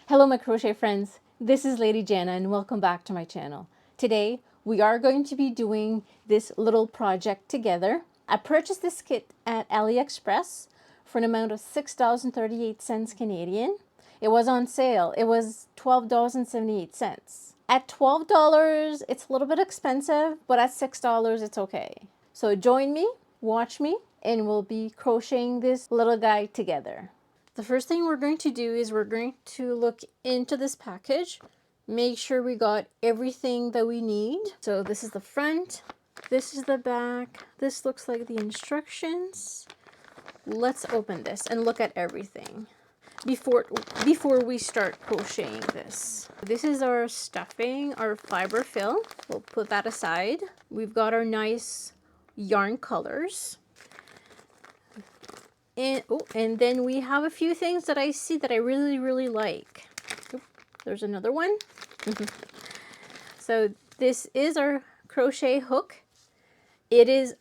Hello my crochet friends, this is Lady Jana and welcome back to my channel. Today we are going to be doing this little project together. I purchased this kit at Aliexpress for an amount of $6.38 Canadian. It was on sale. It was $12.78. At $12 it's a little bit expensive, but at $6 it's okay. So join me, watch me, and we'll be crocheting this little guy together. The first thing we're going to do is we're going to look into this package, make sure we got everything that we need. So this is the front, this is the back, this looks like the instructions. Let's open this and look at everything before we start crocheting this. This is our stuffing, our fiber fill. We'll put that aside. We've got our nice yarn colors. And then we have a few things that I see that I really like. Oop, there's another one. So this is our crochet hook. It is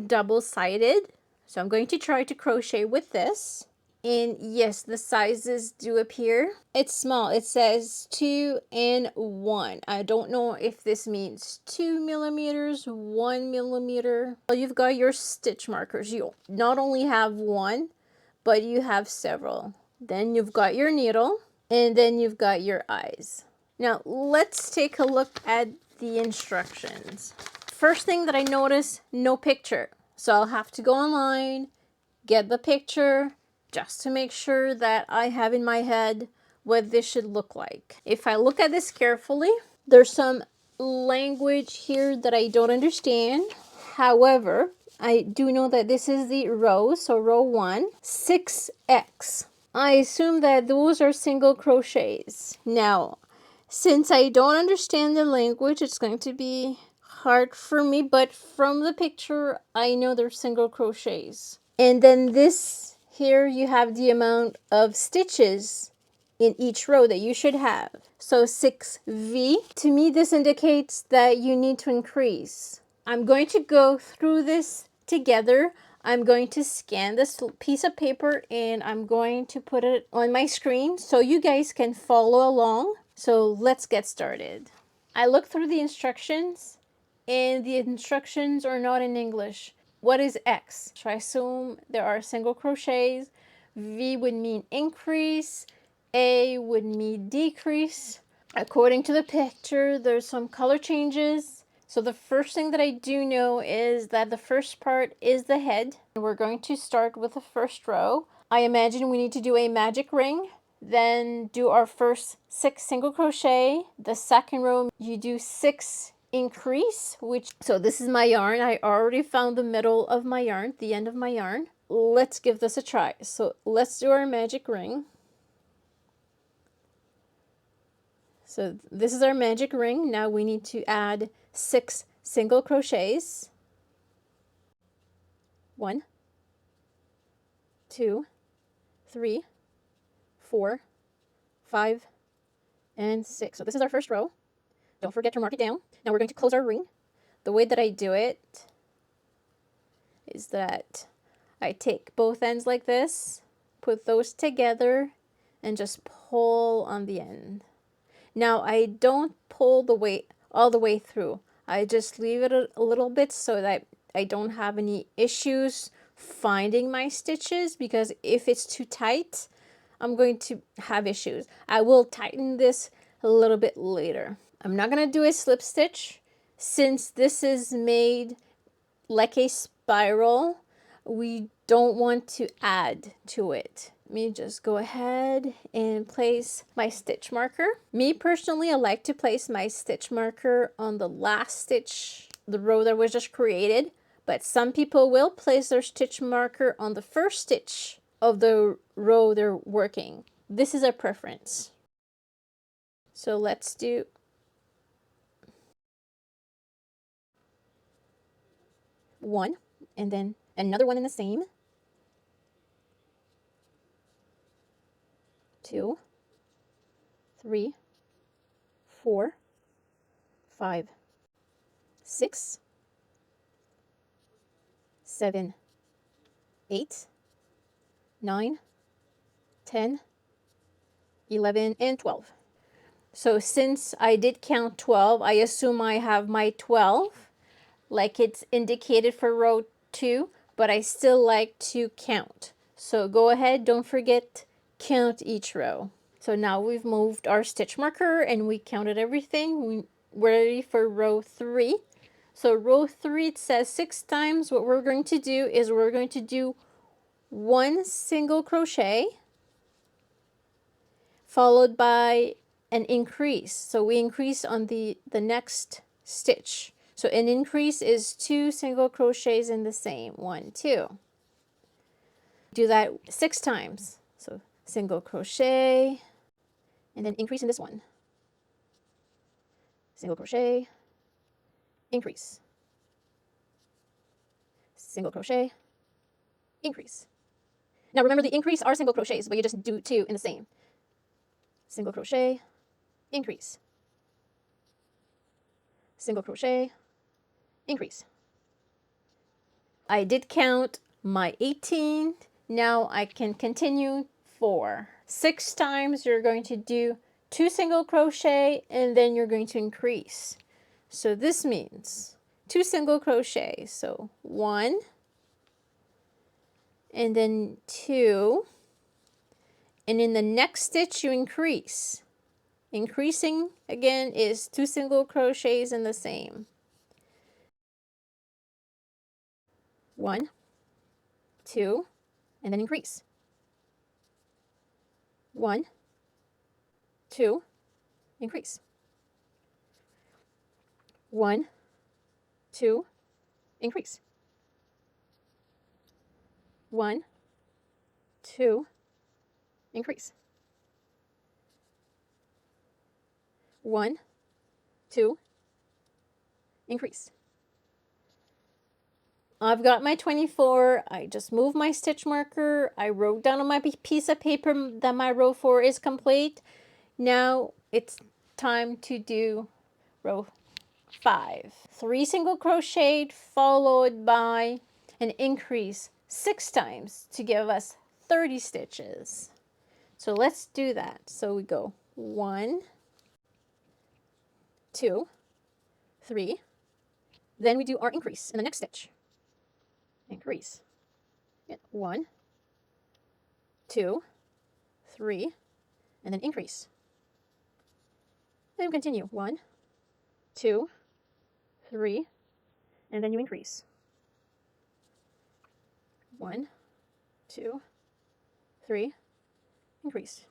double-sided. So I'm going to try to crochet with this. And yes, the sizes do appear. It's small. It says 2 and 1. I don't know if this means 2 millimeters, 1 millimeter. Well, you've got your stitch markers. You not only have one, but you have several. Then you've got your needle, and then you've got your eyes. Now let's take a look at the instructions. First thing that I notice, no picture. So I'll have to go online, get the picture, just to make sure that I have in my head what this should look like. If I look at this carefully, there's some language here that I don't understand. However, I do know that this is the row, so row 1, 6x. I assume that those are single crochets. Now, since I don't understand the language, it's going to be hard for me, but from the picture, I know they're single crochets. And then this here, you have the amount of stitches in each row that you should have. So 6V. To me, this indicates that you need to increase. I'm going to go through this together. I'm going to scan this piece of paper and I'm going to put it on my screen so you guys can follow along. So let's get started. I looked through the instructions and the instructions are not in English. What is X? So I assume there are single crochets. V would mean increase. A would mean decrease. According to the picture, there's some color changes. So the first thing that I do know is that the first part is the head. We're going to start with the first row. I imagine we need to do a magic ring, then do our first 6 single crochet. The second row, you do 6 increase, so this is my yarn. I already found the middle of my yarn, the end of my yarn. Let's give this a try. So let's do our magic ring. So this is our magic ring. Now we need to add 6 single crochets. 1, 2, 3, 4, 5, and 6. So this is our first row. Don't forget to mark it down. Now we're going to close our ring. The way that I do it is that I take both ends like this, put those together, and just pull on the end. Now I don't pull all the way through. I just leave it a little bit so that I don't have any issues finding my stitches, because if it's too tight, I'm going to have issues. I will tighten this a little bit later. I'm not going to do a slip stitch since this is made like a spiral. We don't want to add to it. Let me just go ahead and place my stitch marker. Me personally, I like to place my stitch marker on the last stitch, the row that was just created, but some people will place their stitch marker on the first stitch of the row they're working. This is a preference. So let's do one and then another one in the same. 2, 3, 4, 5, 6, 7, 8, 9, 10, 11, and 12. So since I did count 12, I assume I have my 12 like it's indicated for row 2, but I still like to count. So go ahead, don't forget, count each row. So now we've moved our stitch marker and we counted everything. We're ready for row 3. So row 3, it says 6 times. What we're going to do is we're going to do 1 single crochet followed by an increase. So we increase on the next stitch. So an increase is 2 single crochets in the same. 1, 2. Do that 6 times. So single crochet, and then increase in this one. Single crochet, increase. Single crochet, increase. Now remember, the increase are single crochets, but you just do 2 in the same. Single crochet, increase. Single crochet, increase. I did count my 18. Now I can continue for 6 times. You're going to do 2 single crochet and then you're going to increase. So this means 2 single crochet. So 1 and then 2, and in the next stitch you increase. Increasing again is 2 single crochets in the same. 1, 2, and then increase. 1, 2, increase. 1, 2, increase. 1, 2, increase. 1, 2, increase. I've got my 24. I just moved my stitch marker. I wrote down on my piece of paper that my row 4 is complete. Now it's time to do row 5. 3 single crocheted followed by an increase 6 times to give us 30 stitches. So let's do that. So we go 1, 2, 3. Then we do our increase in the next stitch. Increase. 1, 2, 3, and then increase. Then continue. 1, 2, 3, and then you increase. 1, 2, 3, increase.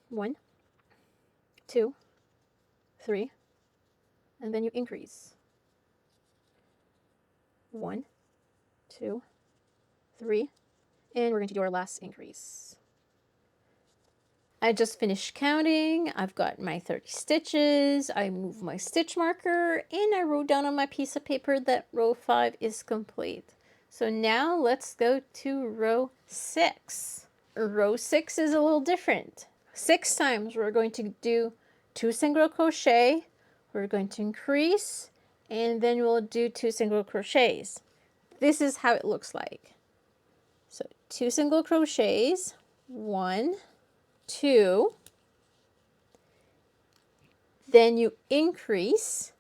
1, 2, 3, and then you increase. 1, 2, 3, and we're going to do our last increase. I just finished counting. I've got my 30 stitches. I moved my stitch marker and I wrote down on my piece of paper that row 5 is complete. So now let's go to row 6. Row 6 is a little different. 6 times we're going to do 2 single crochet. We're going to increase and then we'll do 2 single crochets. This is how it looks like. So 2 single crochets, 1, 2, then you increase,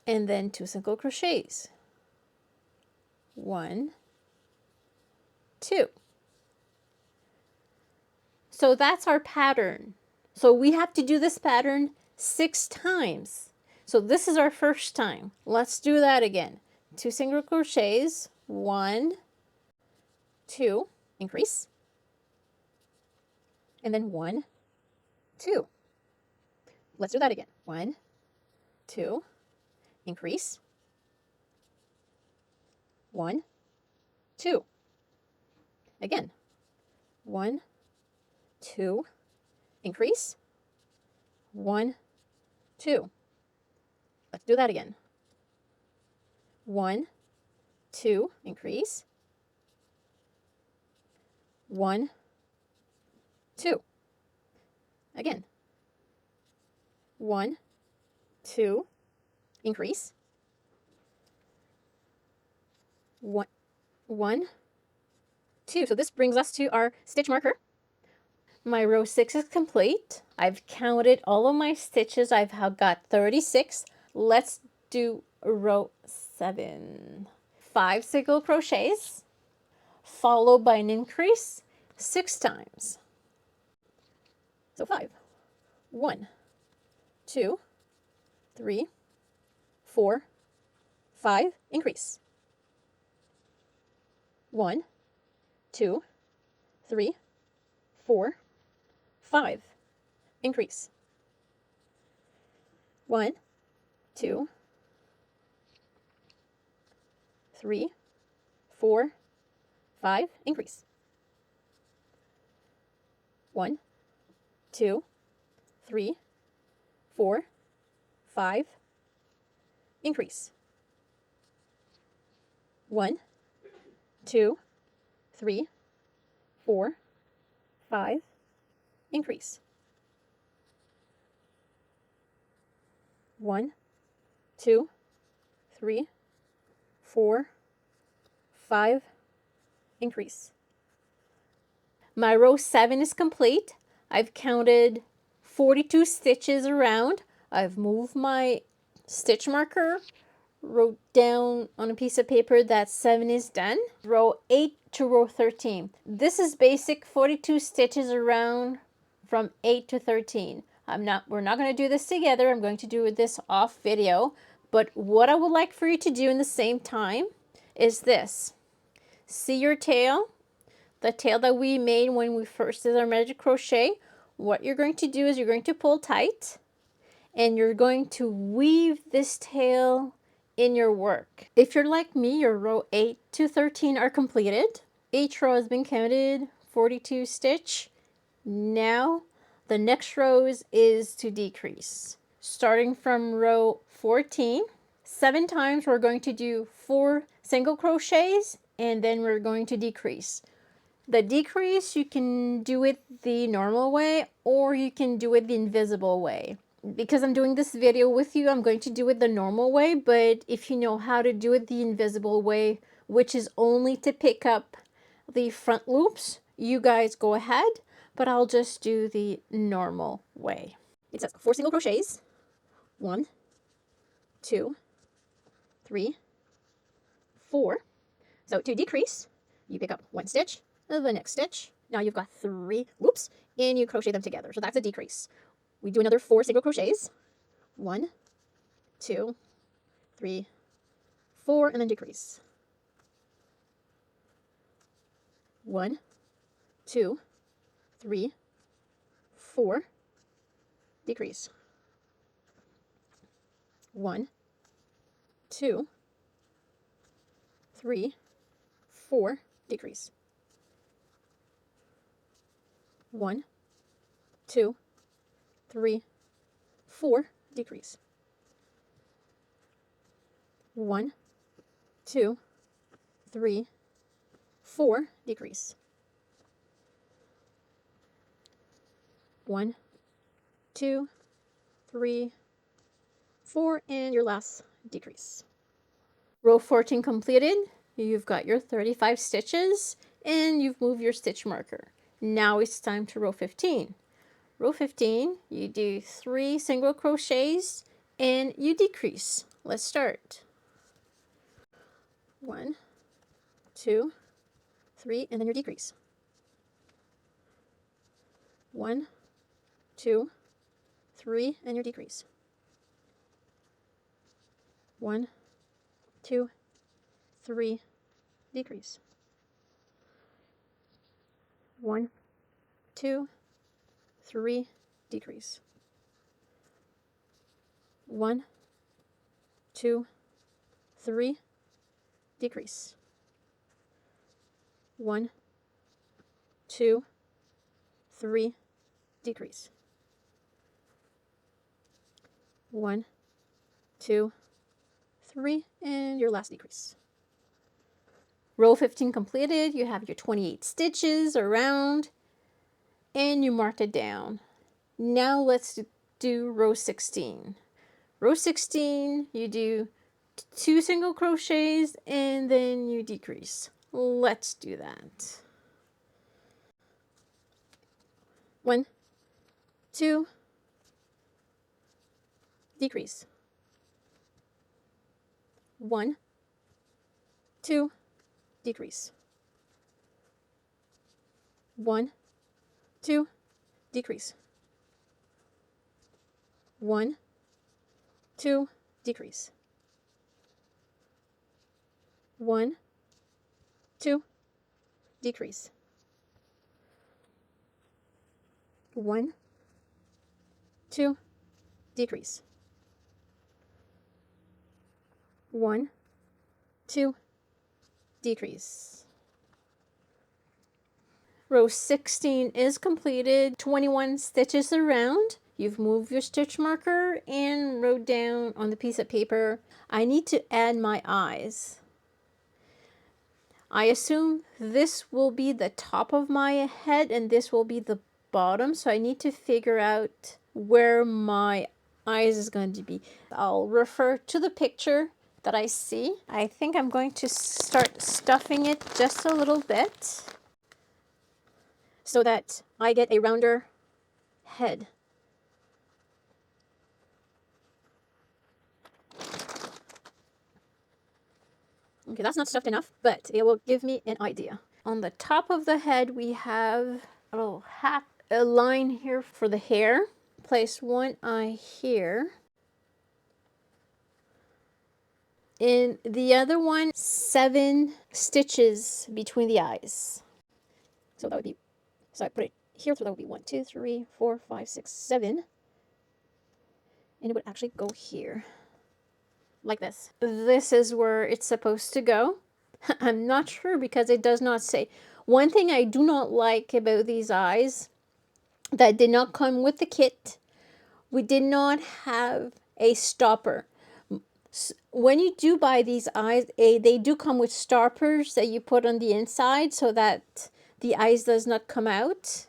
and then 2 single crochets, 1, 2. So that's our pattern. So we have to do this pattern 6 times. So this is our first time. Let's do that again. 2 single crochets, 1, 2, increase, and then 1, 2. Let's do that again. 1, 2, increase, 1, 2. Again, 1, 2, increase, 1, 2. Let's do that again. 1, 2, increase, 1, 2. Again. 1, 2, increase, 1, 1, 2. So this brings us to our stitch marker. My row 6 is complete. I've counted all of my stitches. I've got 36. Let's do row 7. 5 single crochets, followed by an increase 6 times. So 5. 1, 2, 3, 4, 5, increase. 1, 2, 3, 4, 5, increase. 1, 2, 3, 4, 5, increase. 1, 2, 3, 4, 5, increase. 1, 2, 3, 4, 5, increase. 1, 2, 3, 4, 5, increase. My row 7 is complete. I've counted 42 stitches around. I've moved my stitch marker, wrote down on a piece of paper that 7 is done. Row 8 to row 13. This is basic 42 stitches around from 8 to 13. We're not going to do this together. I'm going to do this off video. But what I would like for you to do in the same time is this. See your tail? The tail that we made when we first did our magic crochet. What you're going to do is you're going to pull tight and you're going to weave this tail in your work. If you're like me, your row 8 to 13 are completed. Each row has been counted, 42 stitch. Now the next row is to decrease. Starting from row 14, 7 times we're going to do 4 single crochets and then we're going to decrease. The decrease, you can do it the normal way or you can do it the invisible way. Because I'm doing this video with you, I'm going to do it the normal way, but if you know how to do it the invisible way, which is only to pick up the front loops, you guys go ahead, but I'll just do the normal way. It says 4 single crochets, 1, 2, 3, 4. So to decrease, you pick up 1 stitch, the next stitch. Now you've got 3 loops, and you crochet them together. So that's a decrease. We do another 4 single crochets. 1, 2, 3, 4, and then decrease. 1, 2, 3, 4, decrease. 1, 2, 3, 4, decrease. 1, 2, 3, 4, decrease. 1, 2, 3, 4, decrease. 1, 2, 3, 4, and your last decrease. Row 14 completed. You've got your 35 stitches and you've moved your stitch marker. Now it's time to row 15. Row 15, you do 3 single crochets and you decrease. Let's start. 1, 2, 3, and then your decrease. 1, 2, 3, and your decrease. 1, 2, 3, decrease. 1, 2, 3, decrease. 1, 2, 3, decrease. 1, 2, 3, decrease. 1, 2, 3, and your last decrease. Row 15 completed. You have your 28 stitches around and you marked it down. Now let's do row 16. Row 16, you do 2 single crochets and then you decrease. Let's do that. 1, 2, decrease. 1, 2, decrease. 1, 2, decrease. 1, 2, decrease. 1, 2, decrease. 1, 2, decrease. 1, 2, decrease. Row 16 is completed. 21 stitches around. You've moved your stitch marker and wrote down on the piece of paper, I need to add my eyes. I assume this will be the top of my head and this will be the bottom, so I need to figure out where my eyes is going to be. I'll refer to the picture that I see. I think I'm going to start stuffing it just a little bit so that I get a rounder head. Okay, that's not stuffed enough, but it will give me an idea. On the top of the head, we have a little hat, a line here for the hair. Place one eye here. In the other one, 7 stitches between the eyes. So that would be, so I put it here, so that would be 1, 2, 3, 4, 5, 6, 7. And it would actually go here, like this. This is where it's supposed to go. I'm not sure because it does not say. One thing I do not like about these eyes that did not come with the kit, we did not have a stopper. When you do buy these eyes, they do come with stoppers that you put on the inside so that the eyes does not come out.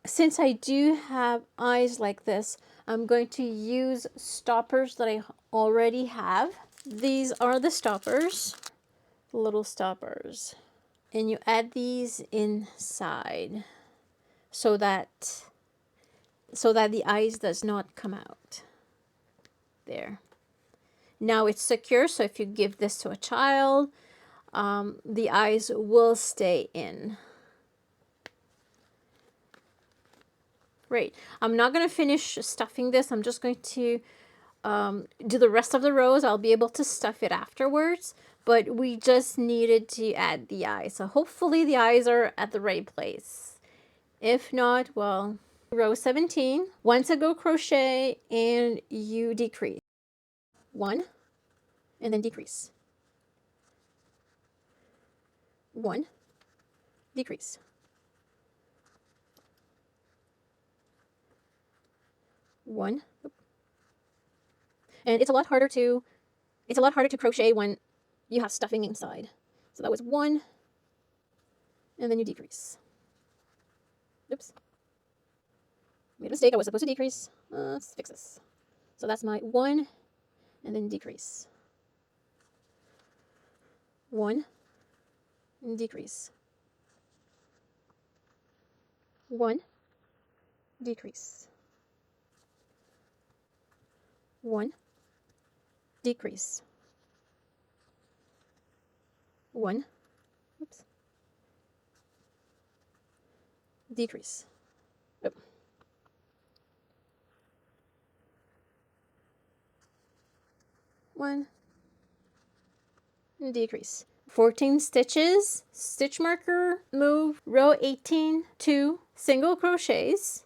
Since I do have eyes like this, I'm going to use stoppers that I already have. These are the stoppers, little stoppers. And you add these inside so that the eyes does not come out. There. Now it's secure, so if you give this to a child, the eyes will stay in. Right. I'm not going to finish stuffing this. I'm just going to do the rest of the rows. I'll be able to stuff it afterwards, but we just needed to add the eyes. So hopefully the eyes are at the right place. If not, well, row 17, one single crochet and you decrease. 1 and then decrease. 1, decrease. 1. And it's a lot harder to crochet when you have stuffing inside. So that was 1 and then you decrease. Oops. Made a mistake. I was supposed to decrease. Let's fix this. So that's my 1 and then decrease. 1 and decrease. 1, decrease. 1, decrease. 1, oops, decrease. Oh. 1, decrease. 14 stitches, stitch marker, move, row 18, 2 single crochets,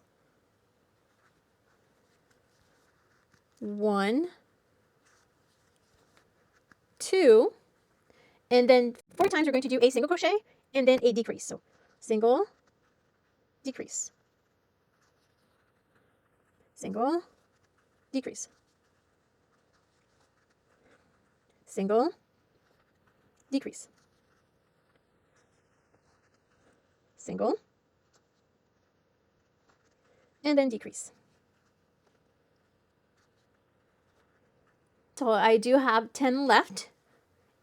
1, 2, and then 4 times we're going to do a single crochet and then a decrease. So single, decrease, single, decrease, single, decrease, single, and then decrease. So I do have 10 left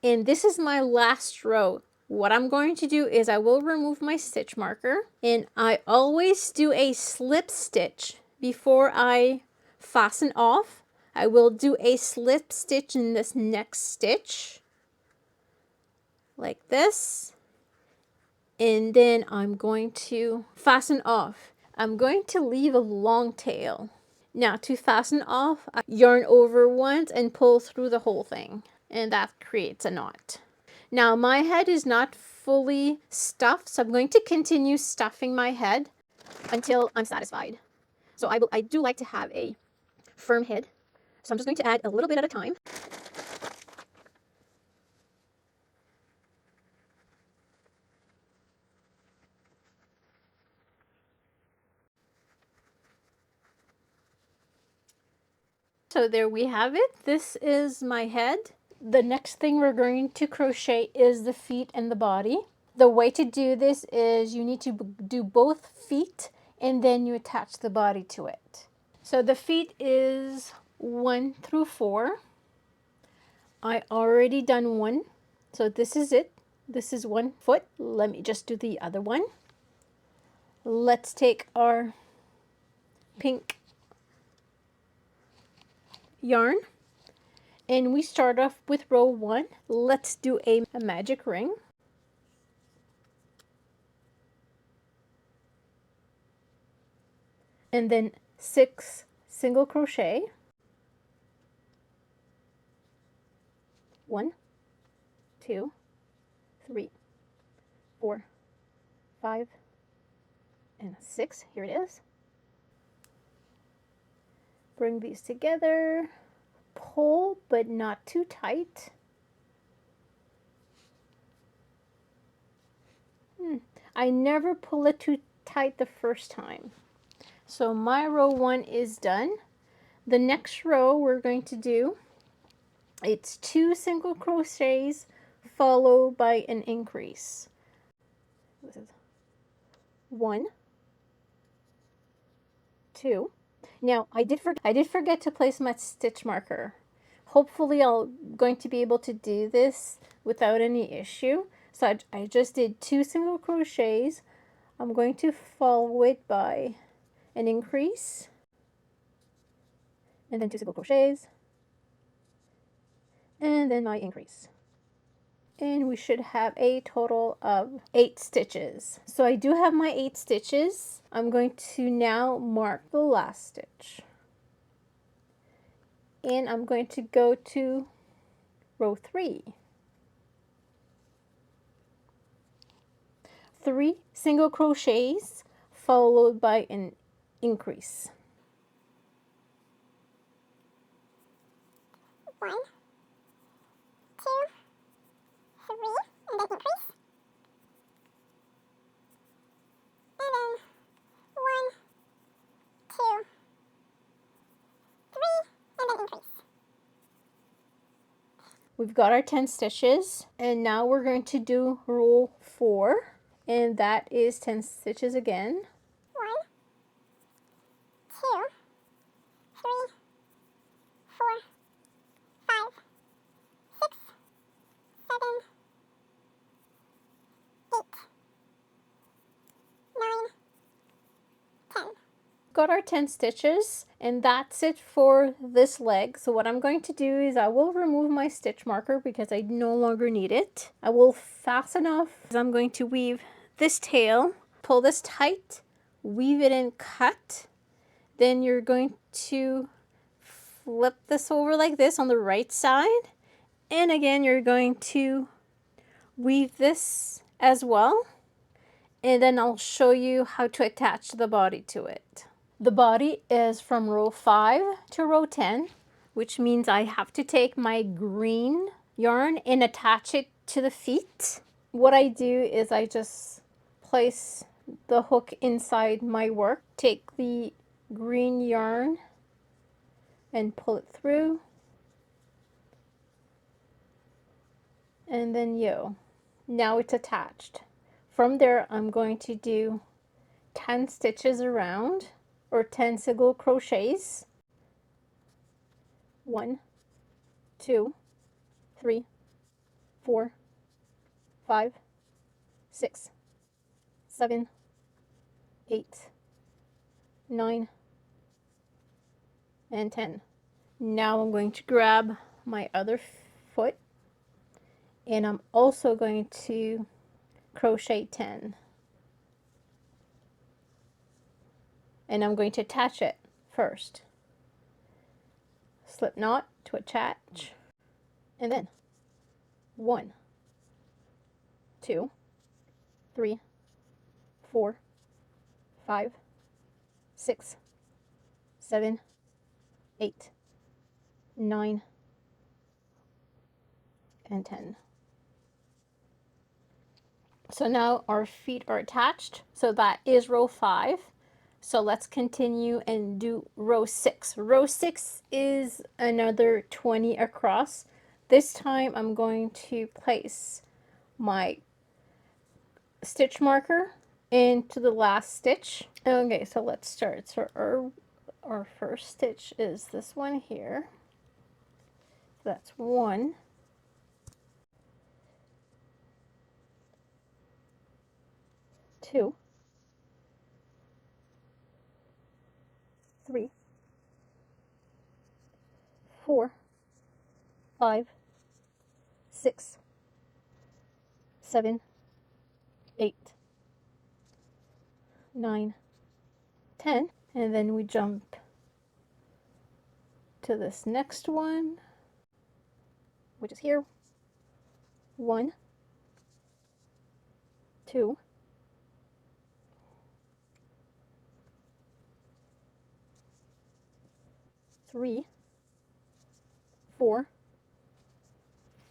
And this is my last row. What I'm going to do is I will remove my stitch marker, and I always do a slip stitch before I fasten off. I will do a slip stitch in this next stitch like this, and then I'm going to fasten off. I'm going to leave a long tail. Now to fasten off, I yarn over once and pull through the whole thing, and that creates a knot. Now my head is not fully stuffed, so I'm going to continue stuffing my head until I'm satisfied. So I do like to have a firm head, so I'm just going to add a little bit at a time. So there we have it. This is my head. The next thing we're going to crochet is the feet and the body. The way to do this is you need to do both feet and then you attach the body to it. So the feet is 1 through 4. I already done one. So this is it. This is 1 foot. Let me just do the other one. Let's take our pink yarn and we start off with row 1. Let's do a magic ring. And then 6 single crochet. 1, 2, 3, 4, 5, and 6. Here it is. Bring these together, pull but not too tight. I never pull it too tight the first time. So my row 1 is done. The next row we're going to do, it's 2 single crochets followed by an increase. This is 1, 2. Now I did forget to place my stitch marker. Hopefully I'm going to be able to do this without any issue. So I just did 2 single crochets. I'm going to follow it by an increase and then 2 single crochets and then my increase. And we should have a total of 8 stitches. So I do have my 8 stitches. I'm going to now mark the last stitch. And I'm going to go to row 3. 3 single crochets followed by an increase. 1, 2, 3, and then increase. And then 1, 2, 3, and then increase. We've got our 10 stitches, and now we're going to do row 4, and that is 10 stitches again. 1, 2, 3, 4, 5, 6, 7, 8, 9, 10. Got our 10 stitches, and that's it for this leg. So what I'm going to do is I will remove my stitch marker because I no longer need it. I will fasten off. I'm going to weave this tail, pull this tight, weave it and cut. Then you're going to flip this over like this on the right side, and again you're going to weave this as well, and then I'll show you how to attach the body to it. The body is from row 5 to row 10, which means I have to take my green yarn and attach it to the feet. What I do is I just place the hook inside my work, take the green yarn and pull it through, and then now it's attached. From there I'm going to do 10 stitches around, or 10 single crochets. 1, 2, 3, 4, 5, 6, 7, 8, 9, and 10. Now I'm going to grab my other foot, and I'm also going to crochet 10. And I'm going to attach it first. Slip knot to attach, and then 1, 2, 3, 4, 5, 6, 7, 8, 9, and 10. So now our feet are attached. So that is row 5. So let's continue and do row 6. Row 6 is another 20 across. This time I'm going to place my stitch marker into the last stitch. Okay, so let's start. So our first stitch is this one here. That's 1, 2, 3, 4, 5, 6, 7, 8, 9, 10, and then we jump to this next one, which is here. 1, 2, 3, 4,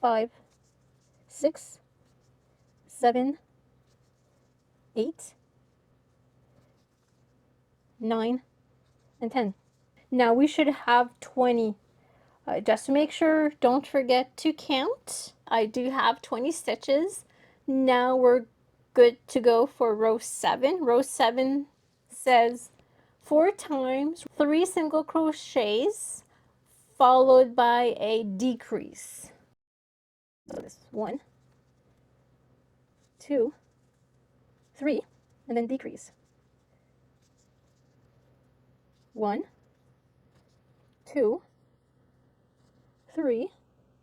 5, 6, 7, 8, 9, and 10. Now we should have 20. Just to make sure, don't forget to count. I do have 20 stitches. Now we're good to go for row 7. Row 7 says 4 times 3 single crochets followed by a decrease. So this is 1, 2, 3, and then decrease. 1, 2, 3,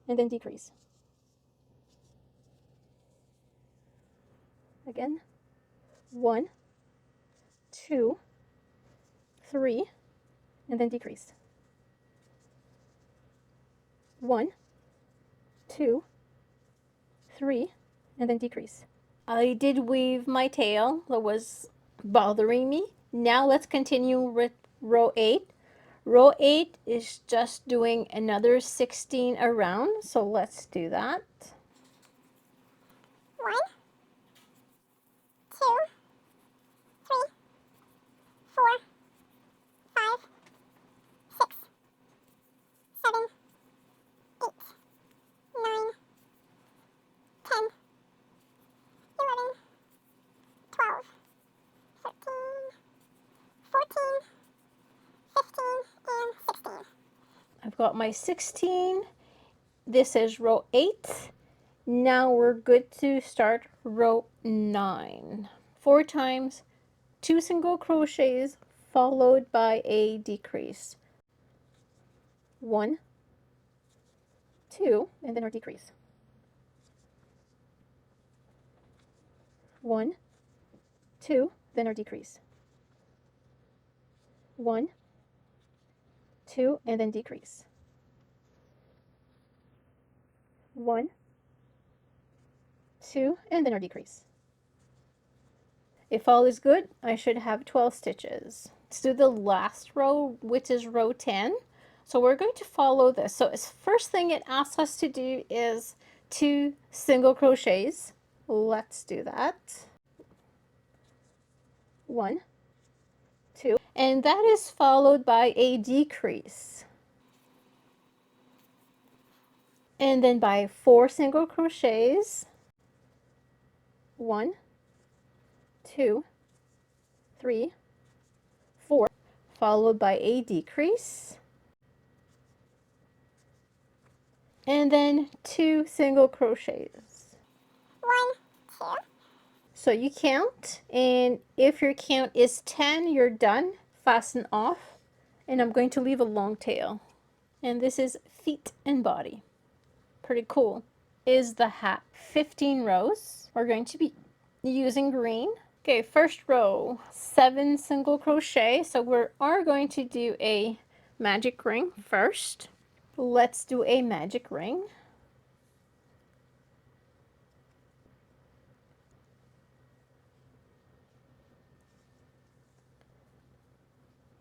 and then decrease. Again, 1, 2, 3, and then decrease. 1, 2, 3, and then decrease. I did weave my tail that was bothering me. Now let's continue with row 8. Row 8 is just doing another 16 around, so let's do that. 1, 2, 3, 4, 5, 6, 7, 8, 9, 10, 11, 12, 13, 14, 15, and 16. I've got my 16. This is row 8. Now we're good to start row 9. 4 times 2 single crochets followed by a decrease. 1, 2, and then our decrease. 1, 2, then our decrease. 1, 2, and then decrease. 1, 2, and then our decrease. If all is good, I should have 12 stitches. Let's do the last row, which is row 10. So we're going to follow this. So first thing it asks us to do is 2 single crochets. Let's do that. 1, 2, and that is followed by a decrease. And then by 4 single crochets. 1, 2, 3, 4, followed by a decrease. and then 2 single crochets. 1, 2. So you count, and if your count is 10, you're done. Fasten off, and I'm going to leave a long tail. And this is feet and body. Pretty cool. Is the hat. 15 rows. We're going to be using green. Okay, first row, 7 single crochet. So we are going to do a magic ring first. Let's do a magic ring.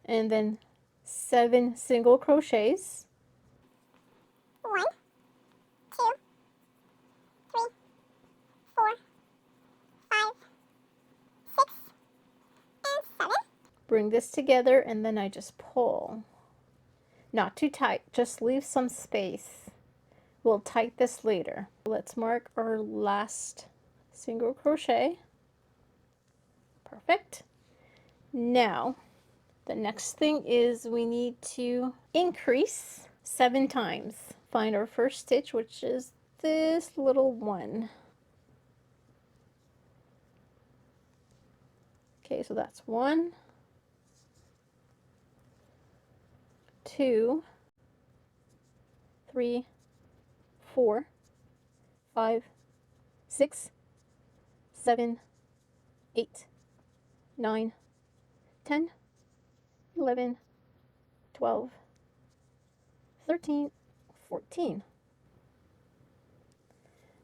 And then 7 single crochets. 1, 2, 3, 4, 5, 6, and 7. Bring this together, and then I just pull. Not too tight, just leave some space. We'll tighten this later. Let's mark our last single crochet. Perfect. Now, the next thing is we need to increase 7 times. Find our first stitch, which is this little one. Okay, so that's 1, 2, 3, 4, 5, 6, 7, 8, 9, 10, 11, 12, 13, 14.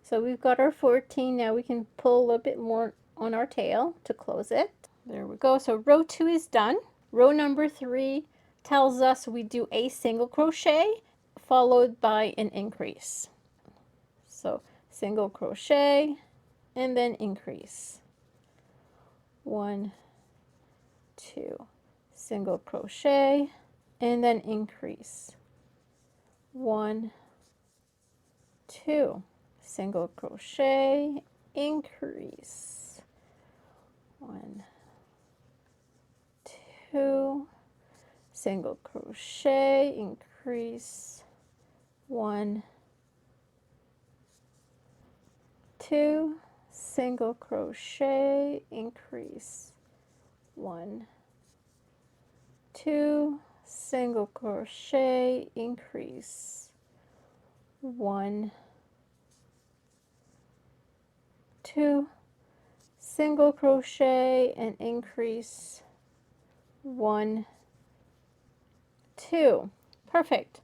So we've got our 14. Now we can pull a little bit more on our tail to close it. There we go. So row 2 is done. Row number 3 tells us we do a single crochet followed by an increase. So single crochet and then increase. 1, 2, single crochet and then increase. 1, 2, single crochet, increase. 1, 2, single crochet, increase. 1, 2, single crochet, increase. 1, 2, single crochet, increase. 1, 2, single crochet and increase. 1, 2. Perfect.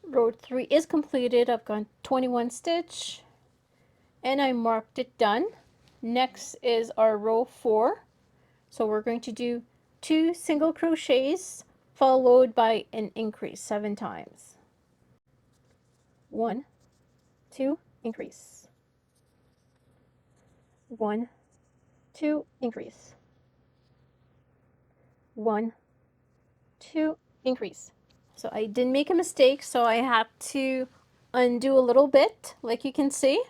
Row 3 is completed. I've got 21 stitch and I marked it done. Next is our row 4. So we're going to do 2 single crochets followed by an increase 7 times. 1, 2, increase. 1, 2, increase. 1, 2, increase. So I did make a mistake, so I have to undo a little bit, like you can see.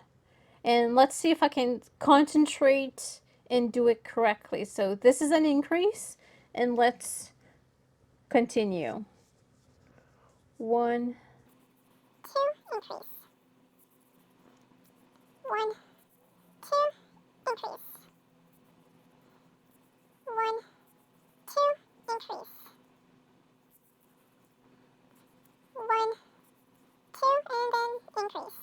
And let's see if I can concentrate and do it correctly. So this is an increase, and let's continue. 1, 2, increase. 1, 2, increase. 1, 2, increase. 1, 2, and then increase.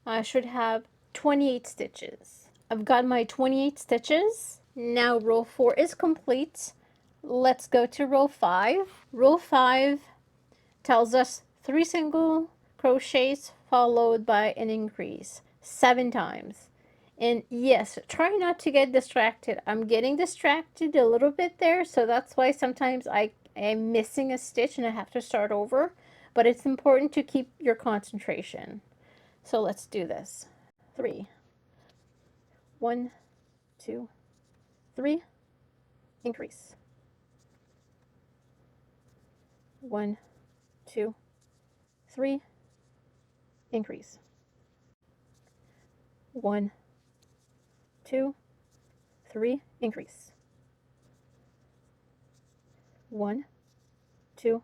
I should have 28 stitches. I've got my 28 stitches. Now row 4 is complete. Let's go to row 5. Row 5 tells us 3 single crochets followed by an increase 7 times. And yes, try not to get distracted. I'm getting distracted a little bit there, so that's why sometimes I am missing a stitch and I have to start over. But it's important to keep your concentration. So let's do this. 3, 1, 2, 3, increase. 1, 2, 3, increase. 1, 2, 3, increase. 1, 2,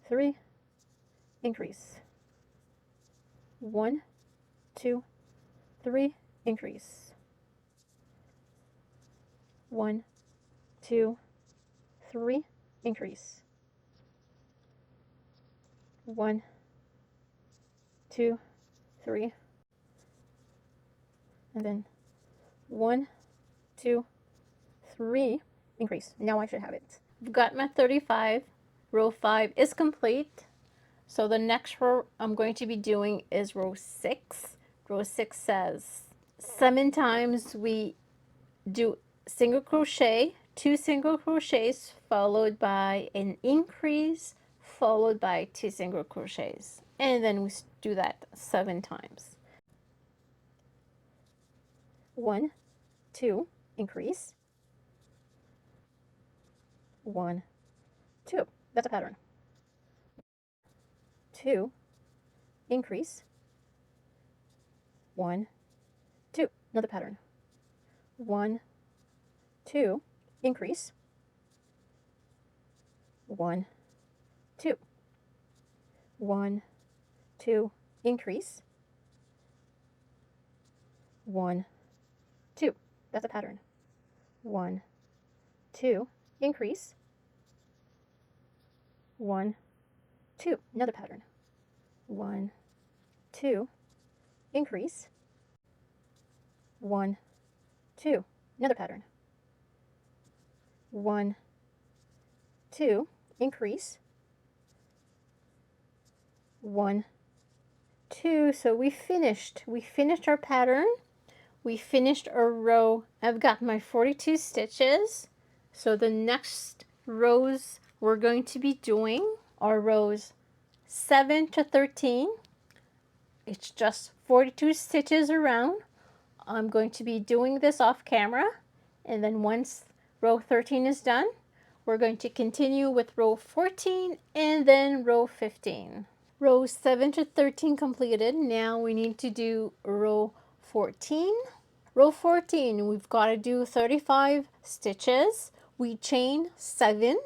3, increase. 1, 2, 3, increase. 1, 2, 3, increase. 1, 2, 3, and then 1, 2, 3, increase. Now I should have it. I've got my 35. Row 5 is complete. So the next row I'm going to be doing is row 6. Row 6 says 7 times we do single crochet, 2 single crochets followed by an increase followed by 2 single crochets, and then we do that 7 times. 1, 2, increase. 1, 2. That's a pattern. 2, increase. 1, 2. Another pattern. 1, 2, increase. 1, 2. 1, 2, increase. 1, 2. That's a pattern. 1, 2, increase. 1, 2. Another pattern. 1, 2, increase. 1, 2. Another pattern. 1, 2, increase. 1, 2. So we finished our pattern. We finished our row. I've got my 42 stitches. So the next rows we're going to be doing are rows 7 to 13. It's just 42 stitches around. I'm going to be doing this off camera, and then once row 13 is done, we're going to continue with row 14 and then row 15. Rows 7 to 13 completed. Now we need to do row 14. Row 14, we've got to do 35 stitches. We chain 7,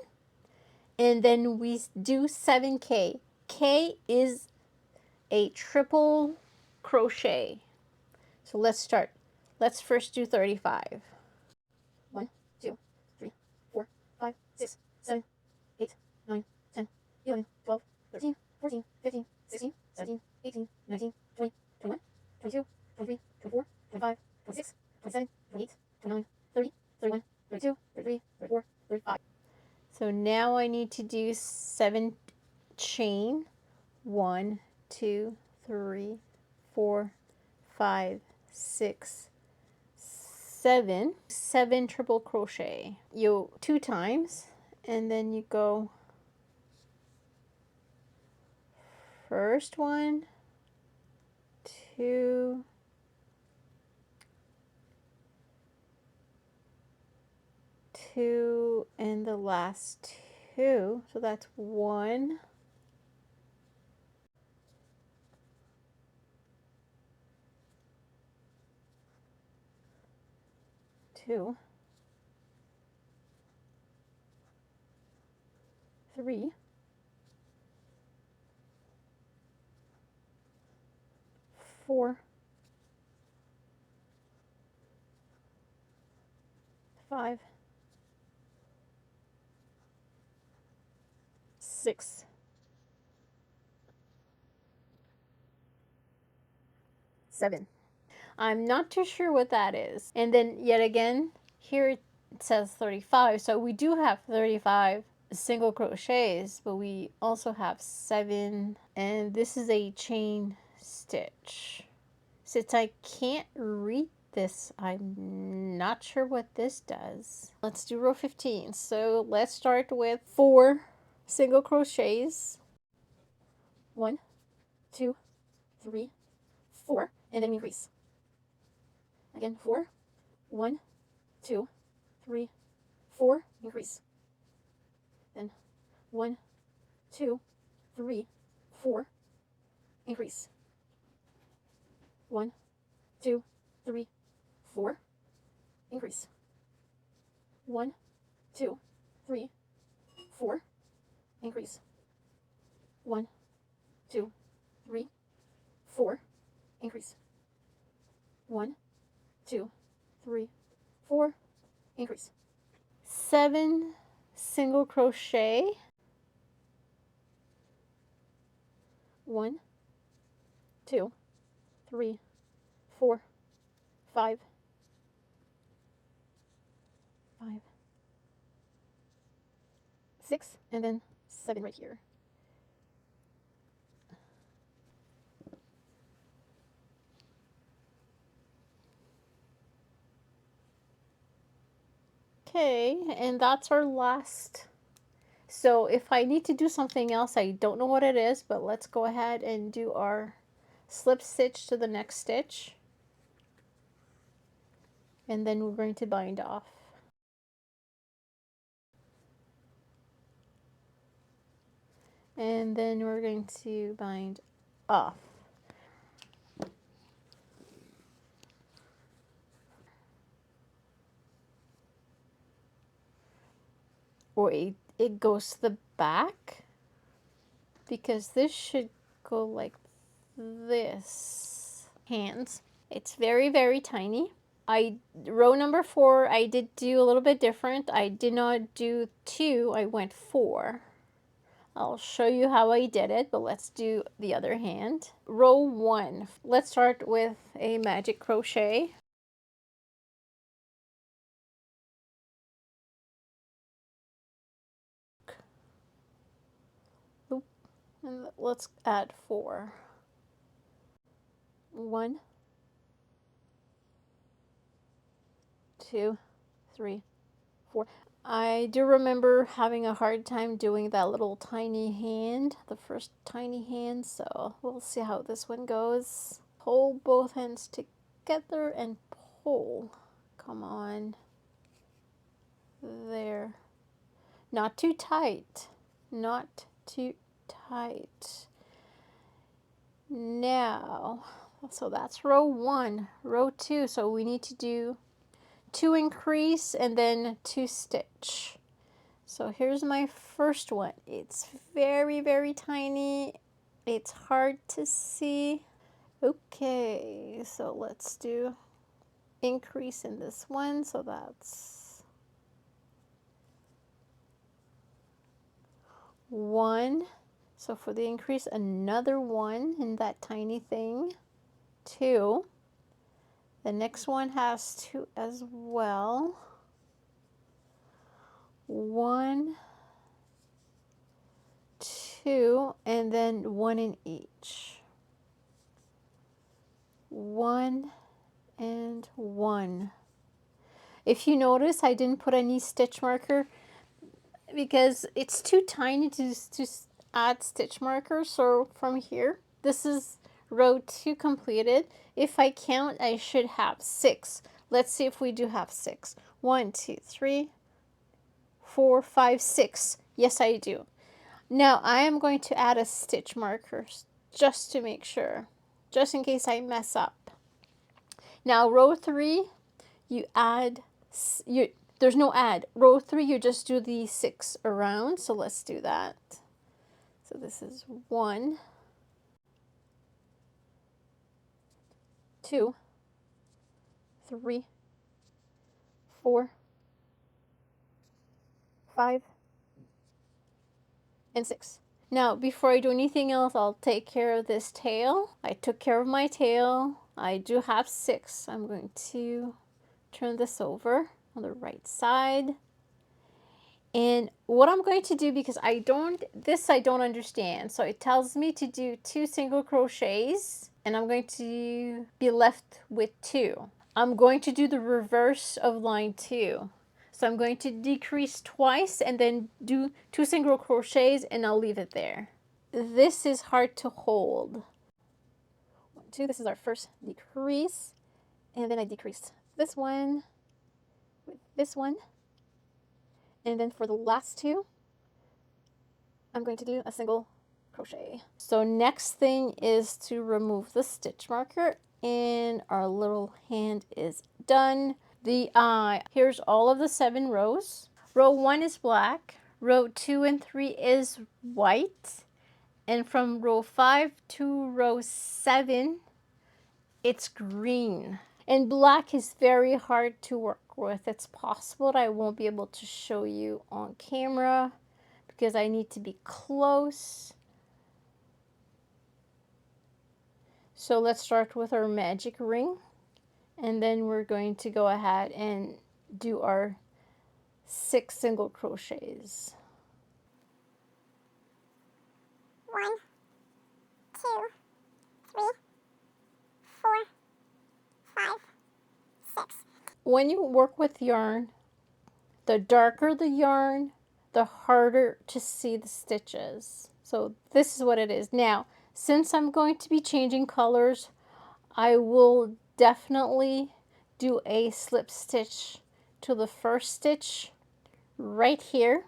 and then we do 7K. K is a triple crochet. So let's start. Let's first do 35. 1, 2, 3, 4, 5, 6, 7, 8, 9, 10, 11, 12, 13, 14, 15, 16, 17, 18, 19, 20, 21, 22, 23, 24, 25, 26, 27, 28, 29, 30, 31, 32, 33, 34, 35. So now I need to do 7 chain. 1, 2, 3, 4, 5, 6, 7. 7 triple crochet. You 2 times, and then you go first one, 2, 2, and the last 2. So that's 1, 2, 3, 4, 5, 6, 7. I'm not too sure what that is. And then yet again, here it says 35. So we do have 35 single crochets, but we also have 7. And this is a chain stitch. Since I can't read this, I'm not sure what this does. Let's do row 15. So let's start with 4 single crochets. 1, 2, 3, 4, and then increase. Again, 4, 1, 2, 3, 4, increase. Then 1, 2, 3, 4, increase. 1, 2, 3, 4, increase. 1, 2, 3, 4, increase. 1, 2, 3, 4, increase, 1, 2, 3, 4, increase, 7 single crochet, 1, 2, 3, 4, 5, 6, and then 7 right here. Okay, and that's our last. So if I need to do something else, I don't know what it is, but let's go ahead and do our slip stitch to the next stitch. And then we're going to bind off. And then we're going to bind off. Or it goes to the back, because this should go like this. Hands. It's very, very tiny. Row number 4, I did do a little bit different. I did not do 2, I went 4. I'll show you how I did it, but let's do the other hand. Row 1. Let's start with a magic crochet. Oop. And let's add 4. 1, 2, 3, 4. I do remember having a hard time doing that little tiny hand, the first tiny hand, so we'll see how this one goes. Hold both hands together and pull. Come on. There. Not too tight. Not too tight. Now, so that's row 1. Row 2, so we need to do 2 increase and then 2 stitch. So here's my first one. It's very, very tiny. It's hard to see. Okay, so let's do increase in this one. So that's 1. So for the increase, another 1 in that tiny thing. 2. The next one has 2 as well. 1, 2, and then 1 in each. 1 and 1. If you notice, I didn't put any stitch marker because it's too tiny to add stitch markers. So from here, this is row 2 completed. If I count, I should have 6. Let's see if we do have 6. 1, 2, 3, 4, 5, 6. Yes, I do. Now I am going to add a stitch marker just to make sure, just in case I mess up. Now row 3, you add, there's no add. Row 3, you just do the 6 around. So let's do that. So this is 1, 2, 3, 4, 5, and 6. Now, before I do anything else, I'll take care of this tail. I took care of my tail. I do have 6. I'm going to turn this over on the right side. And what I'm going to do, because I don't understand. So it tells me to do 2 single crochets, and I'm going to be left with 2. I'm going to do the reverse of line 2. So I'm going to decrease twice and then do 2 single crochets, and I'll leave it there. This is hard to hold. 1, 2, this is our first decrease. And then I decrease this one with this one. And then for the last 2, I'm going to do a single crochet. So next thing is to remove the stitch marker, and our little hand is done. Here's all of the 7 rows. Row 1 is black, row 2 and 3 is white, And from row 5 to row 7, it's green. And black is very hard to work with. It's possible that I won't be able to show you on camera because I need to be close. So let's start with our magic ring. And then we're going to go ahead and do our 6 single crochets. 1, 2, 3, 4, 5, 6. When you work with yarn, the darker the yarn, the harder to see the stitches. So this is what it is. Now, since I'm going to be changing colors, I will definitely do a slip stitch to the first stitch right here.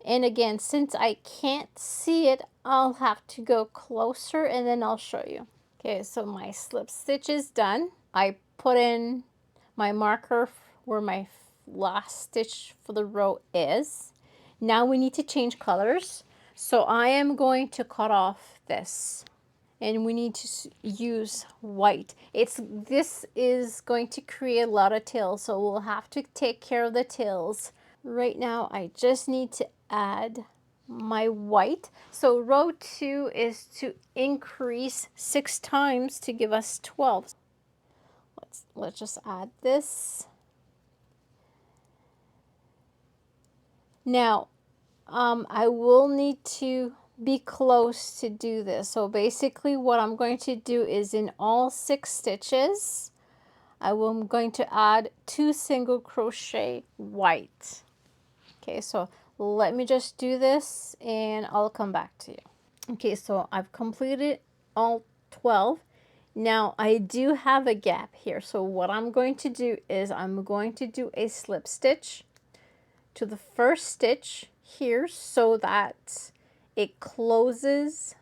And again, since I can't see it, I'll have to go closer and then I'll show you. Okay, so my slip stitch is done. I put in my marker where my last stitch for the row is. Now we need to change colors. So I am going to cut off this. And we need to use white. This is going to create a lot of tails, so we'll have to take care of the tails. Right now, I just need to add my white. So row 2 is to increase 6 times to give us 12. Let's just add this. Now, I will need to be close to do this. So basically what I'm going to do is in all 6 stitches, I'm going to add 2 single crochet white. Okay, so let me just do this and I'll come back to you. Okay, so I've completed all 12. Now I do have a gap here. So what I'm going to do is I'm going to do a slip stitch to the first stitch here so that it closes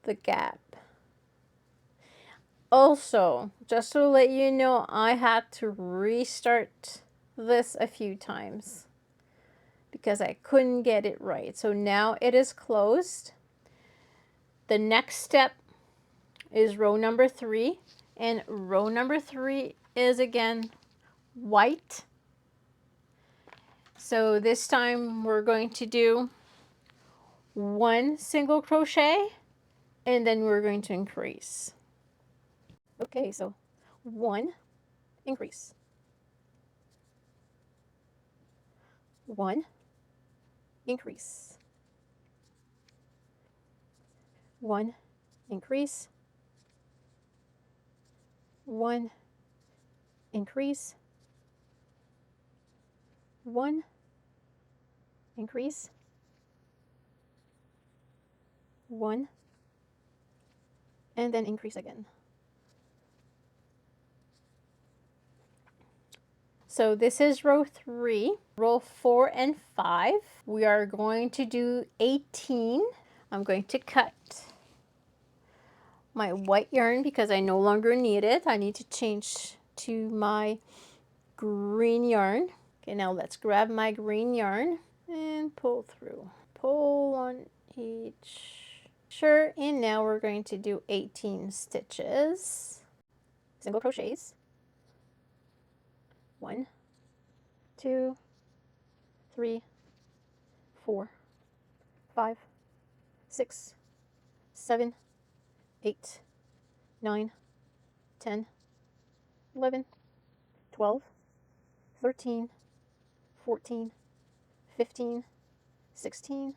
the gap. Also, just to let you know, I had to restart this a few times because I couldn't get it right. So now it is closed. The next step is row number 3, and row number 3 is again white. So this time we're going to do 1 single crochet and then we're going to increase. Okay, so 1, increase, 1, increase, 1, increase, 1, increase, 1, increase, 1, and then increase again. So this is row 3. Row 4 and 5, we are going to do 18. I'm going to cut my white yarn because I no longer need it. I need to change to my green yarn. Okay, now let's grab my green yarn and pull through. Pull on each shirt, and now we're going to do 18 stitches. Single crochets. 1, 2, 3, 4, 5, 6, 7, 8, 9, 10, 11, 12, 13, 14, 15, 16,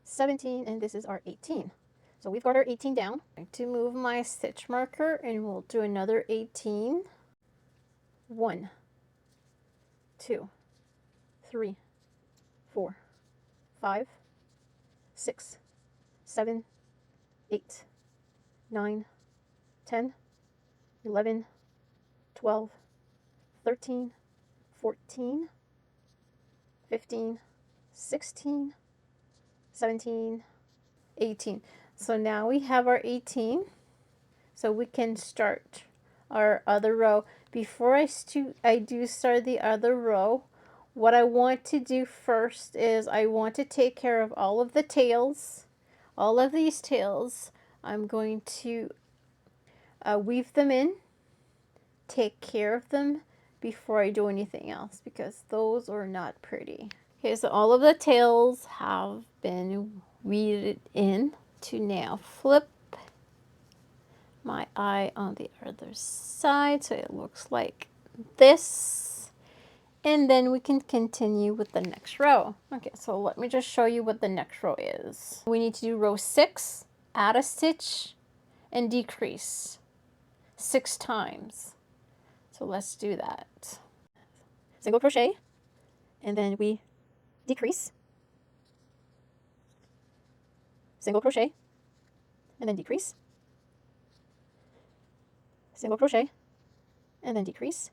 17, and this is our 18. So we've got our 18 down. I'm going to move my stitch marker and we'll do another 18. 1, 2, 3, 4, 5, 6, 7, 8, 9, 10, 11, 12, 13, 14, 15, 16, 17, 18. So now we have our 18. So we can start our other row. Before I do start the other row, what I want to do first is I want to take care of all of the tails, all of these tails, I'm going to weave them in, take care of them before I do anything else, because those are not pretty. Okay, so all of the tails have been weaved in. To now flip my eye on the other side so it looks like this, and then we can continue with the next row. Okay, so let me just show you what the next row is. We need to do row 6, add a stitch and decrease 6 times. So let's do that. Single crochet, and then we decrease, single crochet, and then decrease, single crochet, and then decrease,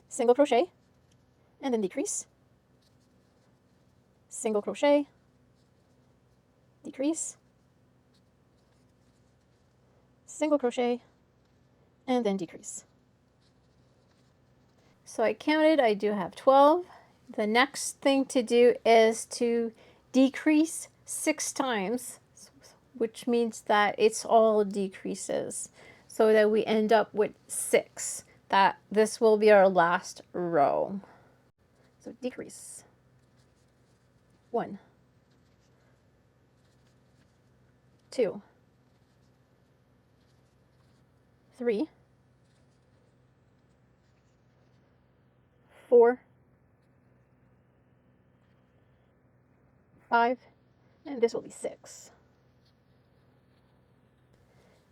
single crochet, and then decrease, single crochet, decrease, single crochet, and then decrease. So I counted, I do have 12. The next thing to do is to decrease 6 times, which means that it's all decreases, so that we end up with 6. That this will be our last row. So decrease. 1, 2, 3, 4, 5, and this will be 6.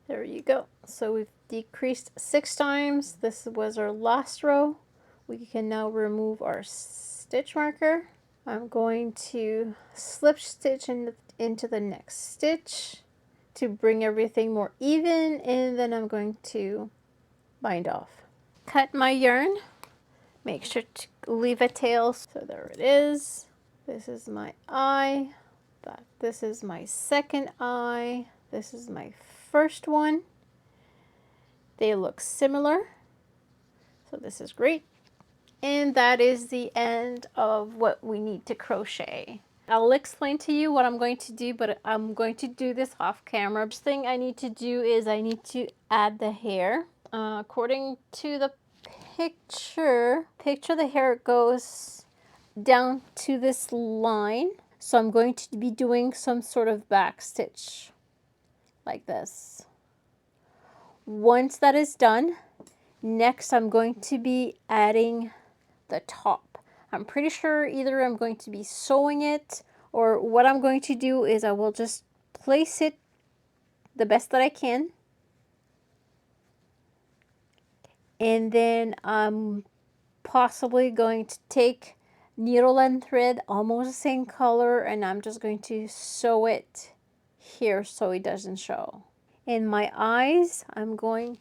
There you go. So we've decreased 6 times. This was our last row. We can now remove our stitch marker. I'm going to slip stitch into the next stitch to bring everything more even, and then I'm going to bind off. Cut my yarn. Make sure to leave a tail. So there it is. This is my eye. This is my second eye. This is my first one. They look similar, so this is great. And that is the end of what we need to crochet. I'll explain to you what I'm going to do, but I'm going to do this off camera. First thing I need to do is I need to add the hair. According to the picture the hair goes down to this line. So I'm going to be doing some sort of back stitch like this. Once that is done, next I'm going to be adding the top. I'm pretty sure either I'm going to be sewing it, or what I'm going to do is I will just place it the best that I can. And then I'm possibly going to take needle and thread almost the same color, and I'm just going to sew it here so it doesn't show. In my eyes, I'm going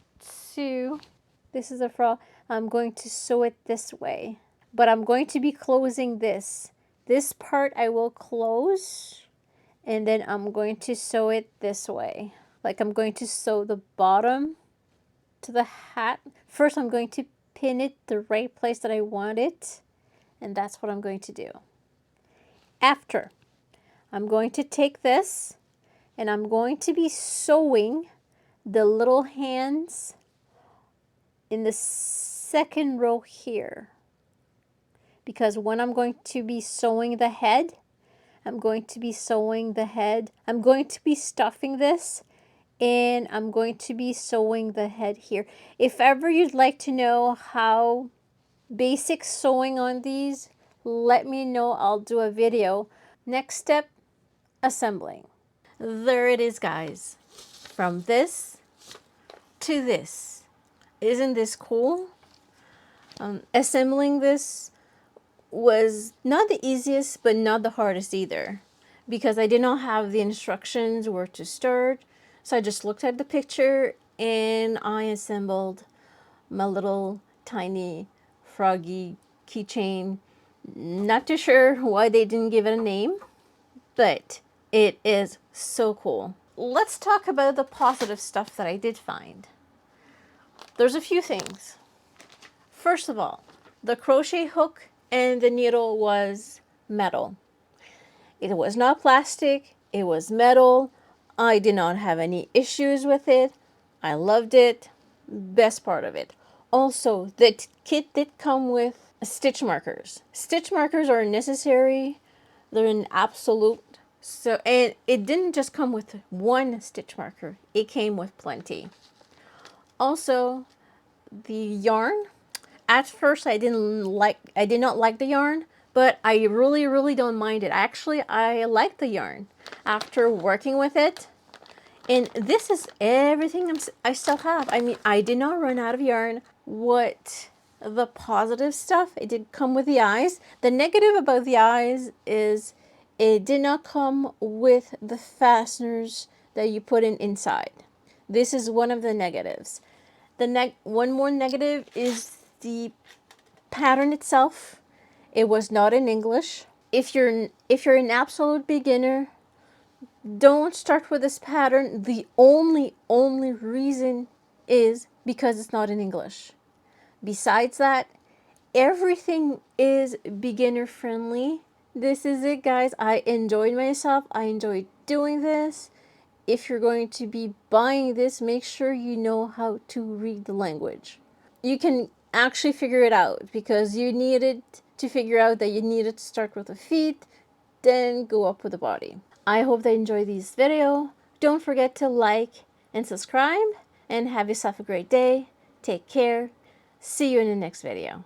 to, this is a frog, I'm going to sew it this way. But I'm going to be closing this. This part I will close, and then I'm going to sew it this way. Like I'm going to sew the bottom to the hat. First I'm going to pin it the right place that I want it, and that's what I'm going to do. After, I'm going to take this and I'm going to be sewing the little hands in the second row here, because when I'm going to be sewing the head, I'm going to be stuffing this, and I'm going to be sewing the head here. If ever you'd like to know how basic sewing on these, let me know. I'll do a video. Next step, assembling. There it is, guys. From this to this. Isn't this cool? Assembling this was not the easiest, but not the hardest either, because I did not have the instructions where to start. So I just looked at the picture and I assembled my little tiny froggy keychain. Not too sure why they didn't give it a name, but it is so cool. Let's talk about the positive stuff that I did find. There's a few things. First of all, the crochet hook and the needle was metal. It was not plastic, it was metal. I did not have any issues with it. I loved it. Best part of it. Also, the kit did come with stitch markers. Stitch markers are necessary. They're an absolute. So, and it didn't just come with one stitch marker. It came with plenty. Also, the yarn. At first, I did not like the yarn, but I really don't mind it. Actually, I like the yarn after working with it. And this is everything I still have. I mean, I did not run out of yarn. What the positive stuff, it did come with the eyes. The negative about the eyes is it did not come with the fasteners that you put in inside. This is one of the negatives. One more negative is the pattern itself. It was not in English. If you're an absolute beginner, don't start with this pattern. The only reason is because it's not in English. Besides that, everything is beginner friendly. This is it, guys. I enjoyed myself. I enjoyed doing this. If you're going to be buying this, make sure you know how to read the language. You can actually figure it out because you needed to figure out that you needed to start with the feet, then go up with the body. I hope they enjoy this video. Don't forget to like and subscribe, and have yourself a great day. Take care. See you in the next video.